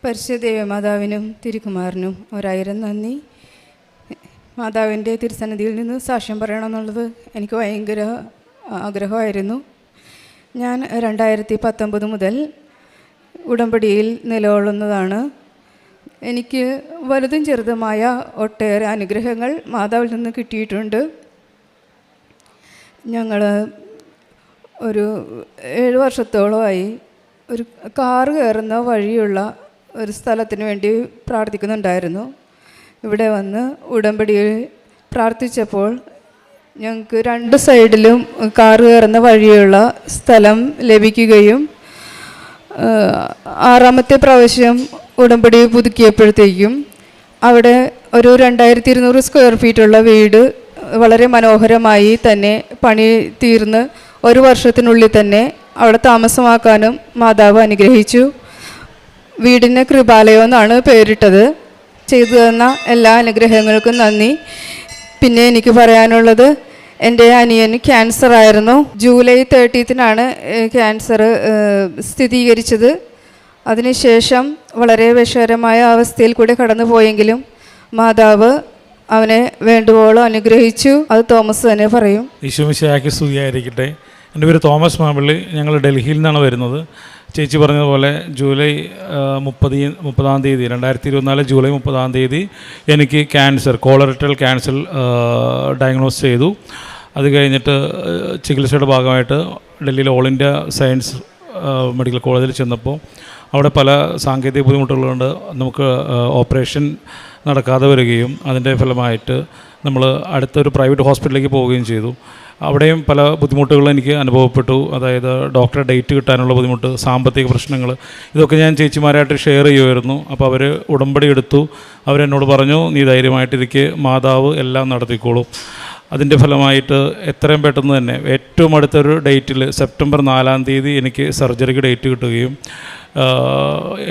പരിശുദ്ധ ദേവമാതാവിനും തിരുക്കുമാരനും ഒരായിരം നന്ദി. മാതാവിൻ്റെ തിരുസന്നിധിയിൽ നിന്ന് സാക്ഷ്യം പറയണമെന്നുള്ളത് എനിക്ക് ഭയങ്കര ആഗ്രഹമായിരുന്നു. ഞാൻ 2019 മുതൽ ഉടമ്പടിയിൽ നിലകൊള്ളുന്നതാണ്. എനിക്ക് വലുതും ചെറുതുമായ ഒട്ടേറെ അനുഗ്രഹങ്ങൾ മാതാവിൽ നിന്ന് കിട്ടിയിട്ടുണ്ട്. ഞങ്ങൾ ഒരു 7 വർഷത്തോളമായി ഒരു കാറ് കയറുന്ന വഴിയുള്ള ഒരു സ്ഥലത്തിന് വേണ്ടി പ്രാർത്ഥിക്കുന്നുണ്ടായിരുന്നു. ഇവിടെ വന്ന് ഉടമ്പടിയിൽ പ്രാർത്ഥിച്ചപ്പോൾ ഞങ്ങൾക്ക് 2 സൈഡിലും കാറ് കയറുന്ന വഴിയുള്ള സ്ഥലം ലഭിക്കുകയും 6ാമത്തെ പ്രാവശ്യം ഉടമ്പടി പുതുക്കിയപ്പോഴത്തേക്കും അവിടെ ഒരു 2200 സ്ക്വയർ ഫീറ്റുള്ള വീട് വളരെ മനോഹരമായി തന്നെ പണി തീർന്ന് 1 വർഷത്തിനുള്ളിൽ തന്നെ അവിടെ താമസമാക്കാനും മാതാവ് അനുഗ്രഹിച്ചു. വീടിന് കൃപാലയം എന്നാണ് പേരിട്ടത്. ചെയ്തു തന്ന എല്ലാ അനുഗ്രഹങ്ങൾക്കും നന്ദി. പിന്നെ എനിക്ക് പറയാനുള്ളത്, എൻ്റെ അനിയന് ക്യാൻസർ ആയിരുന്നു. ജൂലൈ 30-നാണ് ക്യാൻസർ സ്ഥിരീകരിച്ചത്. അതിനുശേഷം വളരെ വിഷകരമായ അവസ്ഥയിൽ കൂടെ കടന്നു പോയെങ്കിലും മാതാവ് അവനെ വേണ്ടുവോളം അനുഗ്രഹിച്ചു. അത് തോമസ് തന്നെ പറയും. ഈശോ മിശിഹായ്ക്ക് സ്തുതിയായിരിക്കട്ടെ. എൻ്റെ പേര് തോമസ് മാമ്പള്ളി. ഞങ്ങൾ ഡൽഹിയിൽ നിന്നാണ് വരുന്നത്. ചേച്ചി പറഞ്ഞതുപോലെ ജൂലൈ 30-ാം തീയതി 2024 ജൂലൈ 30-ാം തീയതി എനിക്ക് കോളറക്ടൽ ക്യാൻസർ ഡയഗ്നോസ് ചെയ്തു. അത് കഴിഞ്ഞിട്ട് ചികിത്സയുടെ ഭാഗമായിട്ട് ഡൽഹിയിലെ ഓൾ ഇന്ത്യ സയൻസ് മെഡിക്കൽ കോളേജിൽ ചെന്നപ്പോൾ അവിടെ പല സാങ്കേതിക ബുദ്ധിമുട്ടുകളുണ്ട്. നമുക്ക് ഓപ്പറേഷൻ നടക്കാതെ വരികയും അതിൻ്റെ ഫലമായിട്ട് നമ്മൾ അടുത്തൊരു പ്രൈവറ്റ് ഹോസ്പിറ്റലിലേക്ക് പോവുകയും ചെയ്തു. അവിടെയും പല ബുദ്ധിമുട്ടുകൾ എനിക്ക് അനുഭവപ്പെട്ടു. അതായത് ഡോക്ടറെ ഡേറ്റ് കിട്ടാനുള്ള ബുദ്ധിമുട്ട്, സാമ്പത്തിക പ്രശ്നങ്ങൾ, ഇതൊക്കെ ഞാൻ ചേച്ചിമാരായിട്ട് ഷെയർ ചെയ്യുമായിരുന്നു. അപ്പോൾ അവർ ഉടമ്പടി എടുത്തു. അവരെന്നോട് പറഞ്ഞു, നീ ധൈര്യമായിട്ടിരിക്കെ, മാതാവ് എല്ലാം നടത്തിക്കോളും. അതിൻ്റെ ഫലമായിട്ട് എത്രയും പെട്ടെന്ന് തന്നെ ഏറ്റവും അടുത്തൊരു ഡേറ്റിൽ സെപ്റ്റംബർ 4-ാം തീയതി എനിക്ക് സർജറിക്ക് ഡേറ്റ് കിട്ടുകയും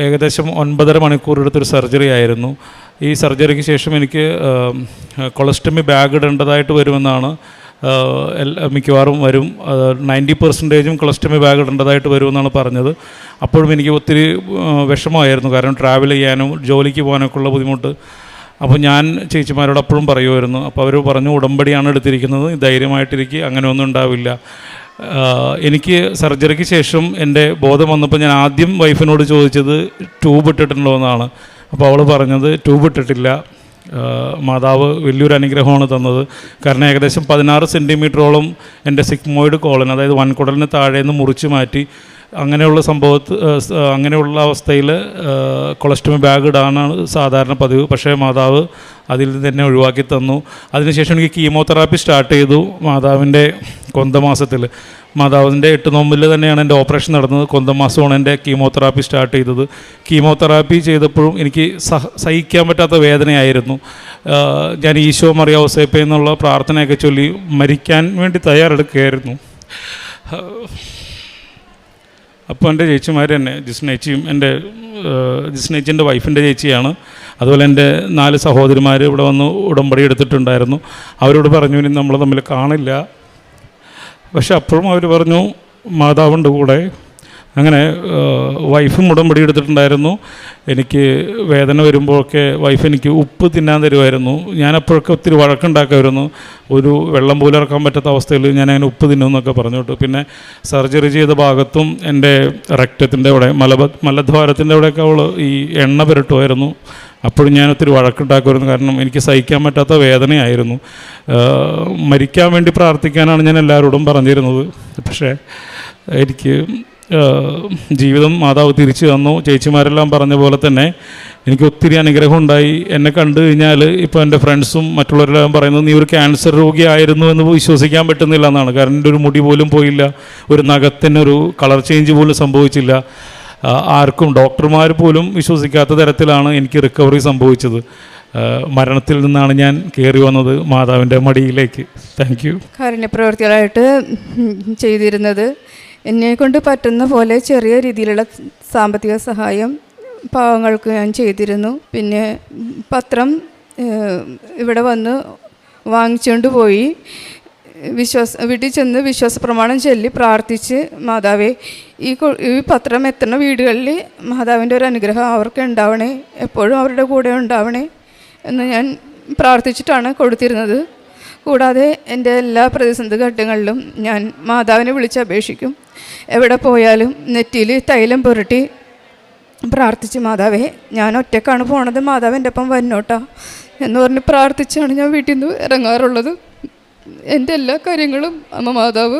ഏകദേശം 9.5 മണിക്കൂർ എടുത്തൊരു സർജറി ആയിരുന്നു. ഈ സർജറിക്ക് ശേഷം എനിക്ക് കൊളസ്റ്റമി ബാഗ് ഇടേണ്ടതായിട്ട് വരുമെന്നാണ്, മിക്കവാറും വരും, 90% കൊളസ്റ്റമി ബാഗ് ഇടേണ്ടതായിട്ട് വരുമെന്നാണ് പറഞ്ഞത്. അപ്പോഴും എനിക്ക് ഒത്തിരി വിഷമമായിരുന്നു, കാരണം ട്രാവൽ ചെയ്യാനും ജോലിക്ക് പോകാനൊക്കെ ഉള്ള ബുദ്ധിമുട്ട്. അപ്പോൾ ഞാൻ ചേച്ചിമാരോട് അപ്പോഴും പറയുമായിരുന്നു. അപ്പോൾ അവർ പറഞ്ഞു, ഉടമ്പടിയാണ് എടുത്തിരിക്കുന്നത്, ധൈര്യമായിട്ടിരിക്കുക, അങ്ങനെ ഒന്നും ഉണ്ടാവില്ല. എനിക്ക് സർജറിക്ക് ശേഷം എൻ്റെ ബോധം വന്നപ്പോൾ ഞാൻ ആദ്യം വൈഫിനോട് ചോദിച്ചത് ട്യൂബ് ഇട്ടിട്ടുണ്ടോ എന്നാണ്. അപ്പോൾ അവൾ പറഞ്ഞത് ട്യൂബ് ഇട്ടിട്ടില്ല, മാതാവ് വലിയൊരു അനുഗ്രഹമാണ് തന്നത്. കാരണം ഏകദേശം 16 സെൻറ്റിമീറ്ററോളം എൻ്റെ സിഗ്മോയിഡ് കോളൻ, അതായത് വൻകുടലിന് താഴെ നിന്ന് മുറിച്ച് മാറ്റി, അങ്ങനെയുള്ള അവസ്ഥയിൽ കൊളസ്റ്റമി ബാഗ് ഇടാനാണ് സാധാരണ പതിവ്. പക്ഷേ മാതാവ് അതിൽ തന്നെ ഒഴിവാക്കി തന്നു. അതിനുശേഷം എനിക്ക് കീമോതെറാപ്പി സ്റ്റാർട്ട് ചെയ്തു. മാതാവിൻ്റെ കൊന്തമാസത്തിൽ, മാതാവിൻ്റെ 8 നോമ്പിൽ തന്നെയാണ് എൻ്റെ ഓപ്പറേഷൻ നടന്നത്. കൊന്തമാസമാണ് എൻ്റെ കീമോതെറാപ്പി സ്റ്റാർട്ട് ചെയ്തത്. കീമോതെറാപ്പി ചെയ്തപ്പോഴും എനിക്ക് സഹിക്കാൻ പറ്റാത്ത വേദനയായിരുന്നു. ഞാൻ ഈശോ മറിയ ഔസേപ്പേ എന്നുള്ള പ്രാർത്ഥനയൊക്കെ ചൊല്ലി മരിക്കാൻ വേണ്ടി തയ്യാറെടുക്കുകയായിരുന്നു. അപ്പോൾ എൻ്റെ ചേച്ചിമാർ തന്നെ, ജിസ്നേച്ചിയും, ജിസ്നേച്ചിൻ്റെ വൈഫിൻ്റെ ചേച്ചിയാണ്. അതുപോലെ എൻ്റെ 4 സഹോദരിമാർ ഇവിടെ വന്ന് ഉടമ്പടി എടുത്തിട്ടുണ്ടായിരുന്നു. അവരോട് പറഞ്ഞു, ഇനി നമ്മൾ തമ്മിൽ കാണില്ല. പക്ഷെ അപ്പോഴും അവർ പറഞ്ഞു, മാതാവുണ്ട് കൂടെ. അങ്ങനെ വൈഫും ഉടമ്പടി എടുത്തിട്ടുണ്ടായിരുന്നു. എനിക്ക് വേദന വരുമ്പോഴൊക്കെ വൈഫ് എനിക്ക് ഉപ്പ് തിന്നാൻ തരുമായിരുന്നു. ഞാനപ്പോഴൊക്കെ ഒത്തിരി വഴക്കുണ്ടാക്കുമായിരുന്നു. ഒരു വെള്ളം പോലും ഇറക്കാൻ പറ്റാത്ത അവസ്ഥയിൽ ഞാൻ അങ്ങനെ ഉപ്പ് തിന്നുമെന്നൊക്കെ പറഞ്ഞിട്ട്. പിന്നെ സർജറി ചെയ്ത ഭാഗത്തും എൻ്റെ രക്തത്തിൻ്റെ അവിടെ, മലദ്വാരത്തിൻ്റെ അവിടെയൊക്കെ അവൾ ഈ എണ്ണ പുരട്ടുമായിരുന്നു. അപ്പോഴും ഞാൻ ഒത്തിരി വഴക്കുണ്ടാക്കുമായിരുന്നു, കാരണം എനിക്ക് സഹിക്കാൻ പറ്റാത്ത വേദനയായിരുന്നു. മരിക്കാൻ വേണ്ടി പ്രാർത്ഥിക്കാനാണ് ഞാൻ എല്ലാവരോടും പറഞ്ഞിരുന്നത്. പക്ഷേ എനിക്ക് ജീവിതം മാതാവ് തിരിച്ചു തന്നു. ചേച്ചിമാരെല്ലാം പറഞ്ഞ പോലെ തന്നെ എനിക്ക് ഒത്തിരി അനുഗ്രഹം ഉണ്ടായി. എന്നെ കണ്ടു കഴിഞ്ഞാൽ ഇപ്പോൾ എൻ്റെ ഫ്രണ്ട്സും മറ്റുള്ളവരെല്ലാം പറയുന്നത്, നീ ഒരു ക്യാൻസർ രോഗിയായിരുന്നു എന്ന് വിശ്വസിക്കാൻ പറ്റുന്നില്ല എന്നാണ്. കാരണം എൻ്റെ ഒരു മുടി പോലും പോയില്ല, ഒരു നഖത്തിനൊരു കളർ ചേഞ്ച് പോലും സംഭവിച്ചില്ല. ആർക്കും, ഡോക്ടർമാർ പോലും വിശ്വസിക്കാത്ത തരത്തിലാണ് എനിക്ക് റിക്കവറി സംഭവിച്ചത്. മരണത്തിൽ നിന്നാണ് ഞാൻ കയറി വന്നത് മാതാവിൻ്റെ മടിയിലേക്ക്. Thank you. കാരുണ്യപ്രവർത്തികളായിട്ട് ചെയ്തിരുന്നത്, എന്നെക്കൊണ്ട് പറ്റുന്ന പോലെ ചെറിയ രീതിയിലുള്ള സാമ്പത്തിക സഹായം പാവങ്ങൾക്ക് ഞാൻ ചെയ്തിരുന്നു. പിന്നെ പത്രം ഇവിടെ വന്ന് വാങ്ങിച്ചുകൊണ്ട് പോയി വീട്ടിൽ ചെന്ന് വിശ്വാസ പ്രമാണം ചൊല്ലി പ്രാർത്ഥിച്ച്, മാതാവേ ഈ പത്രം എത്തുന്ന വീടുകളിൽ മാതാവിൻ്റെ ഒരു അനുഗ്രഹം അവർക്ക് ഉണ്ടാവണേ, എപ്പോഴും അവരുടെ കൂടെ ഉണ്ടാവണേ എന്ന് ഞാൻ പ്രാർത്ഥിച്ചിട്ടാണ് കൊടുത്തിരുന്നത്. കൂടാതെ എൻ്റെ എല്ലാ പ്രതിസന്ധി ഘട്ടങ്ങളിലും ഞാൻ മാതാവിനെ വിളിച്ചപേക്ഷിക്കും. എവിടെ പോയാലും നെറ്റിയിൽ തൈലം പുരട്ടി പ്രാർത്ഥിച്ച്, മാതാവേ ഞാൻ ഒറ്റക്കാണ് പോണത്, മാതാവ് എൻ്റെ ഒപ്പം വന്നോട്ടാ എന്ന് പറഞ്ഞ് പ്രാർത്ഥിച്ചാണ് ഞാൻ വീട്ടിൽ നിന്ന് ഇറങ്ങാറുള്ളത്. എൻ്റെ എല്ലാ കാര്യങ്ങളും അമ്മ മാതാവ്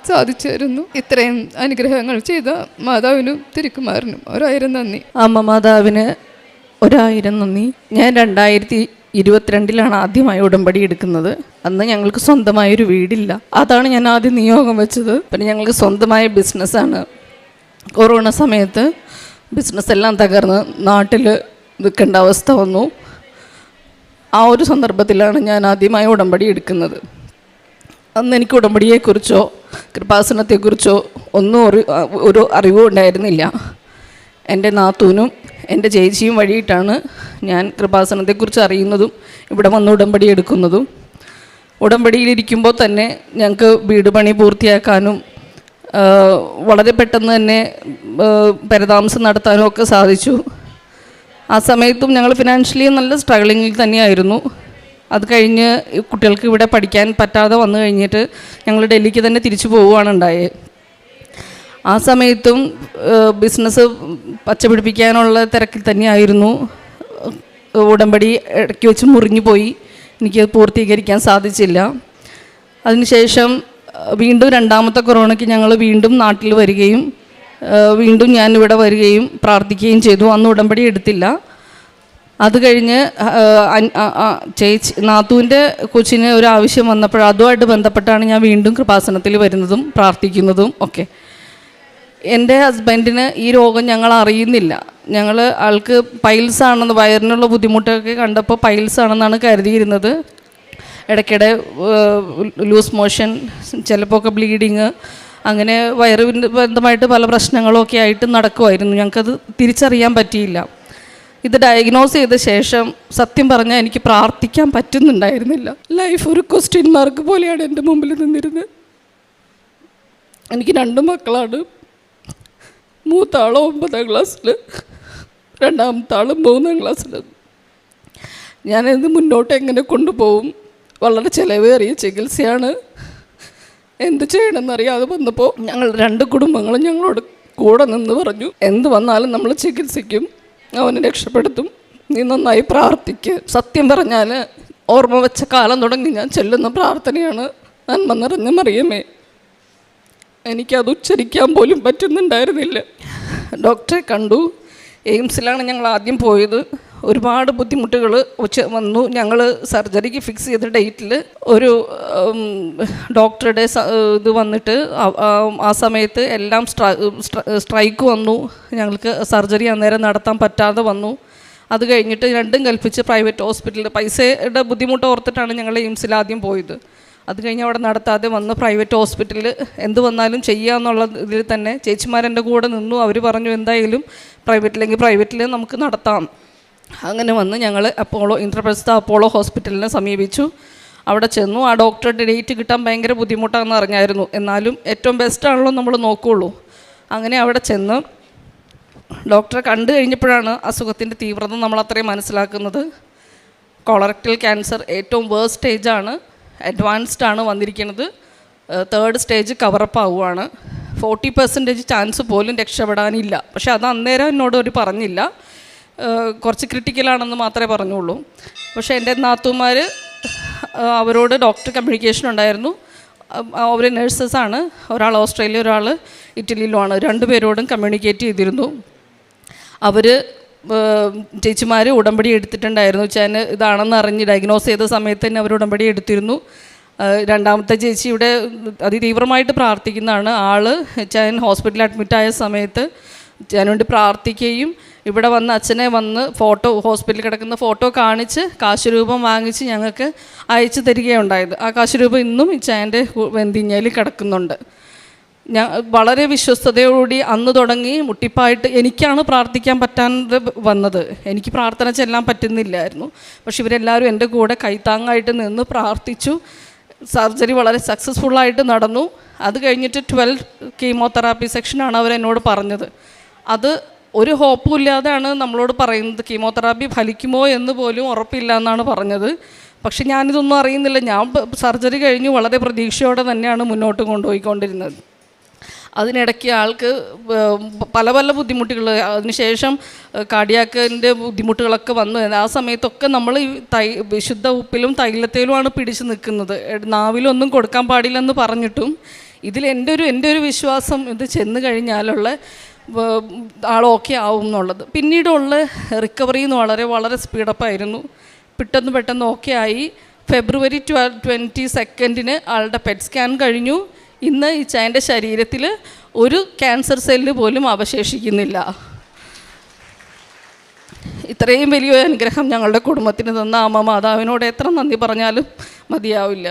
സാധിച്ചു തരുന്നു. ഇത്രയും അനുഗ്രഹങ്ങൾ ചെയ്ത മാതാവിനും തിരുക്കുമാരനും 1000 നന്ദി. അമ്മ മാതാവിന് 1000 നന്ദി. ഞാൻ 2022 ആദ്യമായി ഉടമ്പടി എടുക്കുന്നത്. അന്ന് ഞങ്ങൾക്ക് സ്വന്തമായൊരു വീടില്ല. അതാണ് ഞാൻ ആദ്യം നിയോഗം വെച്ചത്. പിന്നെ ഞങ്ങൾക്ക് സ്വന്തമായ ബിസിനസ്സാണ്. കൊറോണ സമയത്ത് ബിസിനസ് എല്ലാം തകർന്ന് നാട്ടിൽ നിൽക്കേണ്ട അവസ്ഥ വന്നു. ആ ഒരു സന്ദർഭത്തിലാണ് ഞാൻ ആദ്യമായി ഉടമ്പടി എടുക്കുന്നത്. അന്ന് എനിക്ക് ഉടമ്പടിയെക്കുറിച്ചോ കൃപാസനത്തെക്കുറിച്ചോ ഒന്നും ഒരു അറിവും ഉണ്ടായിരുന്നില്ല. എൻ്റെ നാത്തൂനും എൻ്റെ ചേച്ചിയും വഴിയിട്ടാണ് ഞാൻ കൃപാസനത്തെക്കുറിച്ച് അറിയുന്നതും ഇവിടെ വന്ന് ഉടമ്പടി എടുക്കുന്നതും. ഉടമ്പടിയിലിരിക്കുമ്പോൾ തന്നെ ഞങ്ങൾക്ക് വീട് പണി പൂർത്തിയാക്കാനും വളരെ പെട്ടെന്ന് തന്നെ പരതാമസം നടത്താനും ഒക്കെ സാധിച്ചു. ആ സമയത്തും ഞങ്ങൾ ഫിനാൻഷ്യലി നല്ല സ്ട്രഗിളിങ്ങിൽ തന്നെയായിരുന്നു. അത് കഴിഞ്ഞ് കുട്ടികൾക്ക് ഇവിടെ പഠിക്കാൻ പറ്റാതെ വന്നു കഴിഞ്ഞിട്ട് ഞങ്ങൾ ഡൽഹിക്ക് തന്നെ തിരിച്ചു പോവുകയാണ് ഉണ്ടായത്. ആ സമയത്തും ബിസിനസ് പച്ചപിടിപ്പിക്കാനുള്ള തിരക്കിൽ തന്നെയായിരുന്നു. ഉടമ്പടി ഇടയ്ക്ക് വെച്ച് മുറിഞ്ഞു പോയി, എനിക്ക് പൂർത്തീകരിക്കാൻ സാധിച്ചില്ല. അതിനുശേഷം വീണ്ടും രണ്ടാമത്തെ കൊറോണയ്ക്ക് ഞങ്ങൾ വീണ്ടും നാട്ടിൽ വരികയും വീണ്ടും ഞാനിവിടെ വരികയും പ്രാർത്ഥിക്കുകയും ചെയ്തു. അന്ന് ഉടമ്പടി എടുത്തില്ല. അത് കഴിഞ്ഞ് ചേച്ചി നാത്തൂൻ്റെ കൊച്ചിന് ഒരു ആവശ്യം വന്നപ്പോൾ അതുമായിട്ട് ബന്ധപ്പെട്ടാണ് ഞാൻ വീണ്ടും കൃപാസനത്തിൽ വരുന്നതും പ്രാർത്ഥിക്കുന്നതും ഒക്കെ. എൻ്റെ ഹസ്ബൻഡിന് ഈ രോഗം ഞങ്ങൾ അറിയുന്നില്ല. ഞങ്ങൾ ആൾക്ക് പൈൽസ് ആണെന്ന്, വയറിനുള്ള ബുദ്ധിമുട്ടൊക്കെ കണ്ടപ്പോൾ പൈൽസ് ആണെന്നാണ് കരുതിയിരുന്നത്. ഇടയ്ക്കിടെ ലൂസ് മോഷൻ, ചിലപ്പോൾ ഒക്കെ ബ്ലീഡിങ്, അങ്ങനെ വയറിന് ബന്ധമായിട്ട് പല പ്രശ്നങ്ങളും ഒക്കെ ആയിട്ട് നടക്കുമായിരുന്നു. ഞങ്ങൾക്കത് തിരിച്ചറിയാൻ പറ്റിയില്ല. ഇത് ഡയഗ്നോസ് ചെയ്ത ശേഷം സത്യം പറഞ്ഞാൽ എനിക്ക് പ്രാർത്ഥിക്കാൻ പറ്റുന്നുണ്ടായിരുന്നില്ല. ലൈഫ് ഒരു ക്വസ്റ്റ്യൻ മാർക്ക് പോലെയാണ് എൻ്റെ മുമ്പിൽ നിന്നിരുന്നത്. എനിക്ക് 2 മക്കളാണ്. മൂത്താൾ 9ാം ക്ലാസ്സിൽ, രണ്ടാമത്തെ ആൾ 3ാം ക്ലാസ്സിൽ. ഞാനിത് മുന്നോട്ട് എങ്ങനെ കൊണ്ടുപോകും? വളരെ ചിലവേറിയ ചികിത്സയാണ്. എന്ത് ചെയ്യണമെന്നറിയാതെ വന്നപ്പോൾ ഞങ്ങൾ 2 കുടുംബങ്ങളും ഞങ്ങളോട് കൂടെ നിന്ന് പറഞ്ഞു, എന്ത് വന്നാലും നമ്മൾ ചികിത്സിക്കും, അവനെ രക്ഷപ്പെടുത്തും, നീ നന്നായി പ്രാർത്ഥിക്കുക. സത്യം പറഞ്ഞാൽ ഓർമ്മ വെച്ച കാലം തുടങ്ങി ഞാൻ ചെല്ലുന്ന പ്രാർത്ഥനയാണ് നന്മ നിറഞ്ഞ മറിയമേ. എനിക്കത് ഉച്ചരിക്കാൻ പോലും പറ്റുന്നുണ്ടായിരുന്നില്ല. ഡോക്ടറെ കണ്ടു. എയിംസിലാണ് ഞങ്ങൾ ആദ്യം പോയത്. ഒരുപാട് ബുദ്ധിമുട്ടുകൾ വന്നു. ഞങ്ങൾ സർജറിക്ക് ഫിക്സ് ചെയ്ത ഡേറ്റിൽ ഒരു ഡോക്ടറുടെ ഇത് വന്നിട്ട് ആ സമയത്ത് എല്ലാം സ്ട്രൈക്ക് വന്നു. ഞങ്ങൾക്ക് സർജറി അന്നേരം നടത്താൻ പറ്റാതെ വന്നു. അത് കഴിഞ്ഞിട്ട് രണ്ടും കൽപ്പിച്ച് പ്രൈവറ്റ് ഹോസ്പിറ്റലിൽ പൈസയുടെ ബുദ്ധിമുട്ട് ഓർത്തിട്ടാണ് ഞങ്ങൾ എയിംസിൽ ആദ്യം പോയത്. അത് കഴിഞ്ഞ് അവിടെ നടത്താതെ വന്ന് പ്രൈവറ്റ് ഹോസ്പിറ്റലിൽ എന്ത് വന്നാലും ചെയ്യാമെന്നുള്ള ഇതിൽ തന്നെ ചേച്ചിമാരെൻ്റെ കൂടെ നിന്നു. അവർ പറഞ്ഞു എന്തായാലും പ്രൈവറ്റിലെങ്കിൽ പ്രൈവറ്റിൽ നമുക്ക് നടത്താം. അങ്ങനെ വന്ന് ഞങ്ങൾ ഇന്ദ്രപ്രസ്ഥ അപ്പോളോ ഹോസ്പിറ്റലിനെ സമീപിച്ചു. അവിടെ ചെന്നു. ആ ഡോക്ടറുടെ ഡേറ്റ് കിട്ടാൻ ഭയങ്കര ബുദ്ധിമുട്ടാണെന്ന് അറിഞ്ഞായിരുന്നു. എന്നാലും ഏറ്റവും ബെസ്റ്റാണല്ലോ നമ്മൾ നോക്കുകയുള്ളൂ. അങ്ങനെ അവിടെ ചെന്ന് ഡോക്ടറെ കണ്ടു കഴിഞ്ഞപ്പോഴാണ് അസുഖത്തിൻ്റെ തീവ്രത നമ്മളത്രയും മനസ്സിലാക്കുന്നത്. കൊളറക്ടൽ ക്യാൻസർ ഏറ്റവും വേഴ്സ്റ്റ് സ്റ്റേജാണ്, അഡ്വാൻസ്ഡ് ആണ് വന്നിരിക്കുന്നത്. 3rd സ്റ്റേജ് കവറപ്പ് ആവുകയാണ്. 40% ചാൻസ് പോലും രക്ഷപ്പെടാനില്ല. പക്ഷെ അത് അന്നേരം എന്നോട് ഒരു പറഞ്ഞില്ല, കുറച്ച് ക്രിട്ടിക്കലാണെന്ന് മാത്രമേ പറഞ്ഞുള്ളൂ. പക്ഷേ എൻ്റെ നാത്തൂമാർ, അവരോട് ഡോക്ടർ കമ്മ്യൂണിക്കേഷൻ ഉണ്ടായിരുന്നു. അവർ നഴ്സസാണ്. ഒരാൾ ഓസ്ട്രേലിയ, ഒരാൾ ഇറ്റലിയിലുമാണ്. 2 പേരോടും കമ്മ്യൂണിക്കേറ്റ് ചെയ്തിരുന്നു. അവർ ചേച്ചിമാർ ഉടമ്പടി എടുത്തിട്ടുണ്ടായിരുന്നു. വെച്ചാൽ ഇതാണെന്ന് അറിഞ്ഞ് ഡയഗ്നോസ് ചെയ്ത സമയത്ത് തന്നെ അവർ ഉടമ്പടി എടുത്തിരുന്നു. രണ്ടാമത്തെ ചേച്ചി ഇവിടെ അതിതീവ്രമായിട്ട് പ്രാർത്ഥിക്കുന്നതാണ്. ഞാൻ ഹോസ്പിറ്റലിൽ അഡ്മിറ്റായ സമയത്ത് ഞാൻ വേണ്ടി പ്രാർത്ഥിക്കുകയും ഇവിടെ വന്ന് അച്ഛനെ വന്ന് ഫോട്ടോ, ഹോസ്പിറ്റലിൽ കിടക്കുന്ന ഫോട്ടോ കാണിച്ച് കാശുരൂപം വാങ്ങിച്ച് ഞങ്ങൾക്ക് അയച്ചു തരികയുണ്ടായത്. ആ കാശുരൂപം ഇന്നും ഇച്ചായൻ്റെ വെന്തിഞ്ഞയിൽ കിടക്കുന്നുണ്ട്. ഞാൻ വളരെ വിശ്വസ്തയോടുകൂടി അന്ന് തുടങ്ങി മുട്ടിപ്പായിട്ട് എനിക്കാണ് പ്രാർത്ഥിക്കാൻ പറ്റാതെ വന്നത്. എനിക്ക് പ്രാർത്ഥന ചെല്ലാൻ പറ്റുന്നില്ലായിരുന്നു. പക്ഷെ ഇവരെല്ലാവരും എൻ്റെ കൂടെ കൈത്താങ്ങായിട്ട് നിന്ന് പ്രാർത്ഥിച്ചു. സർജറി വളരെ സക്സസ്ഫുള്ളായിട്ട് നടന്നു. അത് കഴിഞ്ഞിട്ട് 12 കീമോതെറാപ്പി സെക്ഷനാണ് അവരെന്നോട് പറഞ്ഞത്. അത് ഒരു ഹോപ്പും ഇല്ലാതെയാണ് നമ്മളോട് പറയുന്നത്. കീമോതെറാപ്പി ഫലിക്കുമോ എന്ന് പോലും ഉറപ്പില്ല എന്നാണ് പറഞ്ഞത്. പക്ഷെ ഞാനിതൊന്നും അറിയുന്നില്ല. ഞാൻ സർജറി കഴിഞ്ഞ് വളരെ പ്രതീക്ഷയോടെ തന്നെയാണ് മുന്നോട്ട് കൊണ്ടുപോയിക്കൊണ്ടിരുന്നത്. അതിനിടയ്ക്ക് ആൾക്ക് പല പല ബുദ്ധിമുട്ടുകൾ, അതിനുശേഷം കാർഡിയാക്കിൻ്റെ ബുദ്ധിമുട്ടുകളൊക്കെ വന്നു. ആ സമയത്തൊക്കെ നമ്മൾ ഈ വിശുദ്ധ ഉപ്പിലും തൈലത്തേലുമാണ് പിടിച്ച് നിൽക്കുന്നത്. നാവിലൊന്നും കൊടുക്കാൻ പാടില്ലെന്ന് പറഞ്ഞിട്ടും ഇതിൽ എൻ്റെ ഒരു വിശ്വാസം, ഇത് ചെന്ന് കഴിഞ്ഞാലുള്ള ആൾ ഓക്കെ ആവും എന്നുള്ളത്. പിന്നീടുള്ള റിക്കവറി വളരെ വളരെ സ്പീഡപ്പായിരുന്നു. പെട്ടെന്ന് ഓക്കെ ആയി. ഫെബ്രുവരി 22 ആളുടെ പെറ്റ് സ്കാൻ കഴിഞ്ഞു. ഇന്ന് ഈ ചായൻ്റെ ശരീരത്തിൽ ഒരു ക്യാൻസർ സെല്ല് പോലും അവശേഷിക്കുന്നില്ല. ഇത്രയും വലിയൊരു അനുഗ്രഹം ഞങ്ങളുടെ കുടുംബത്തിന് തന്ന അമ്മ മാതാവിനോട് എത്ര നന്ദി പറഞ്ഞാലും മതിയാവില്ല.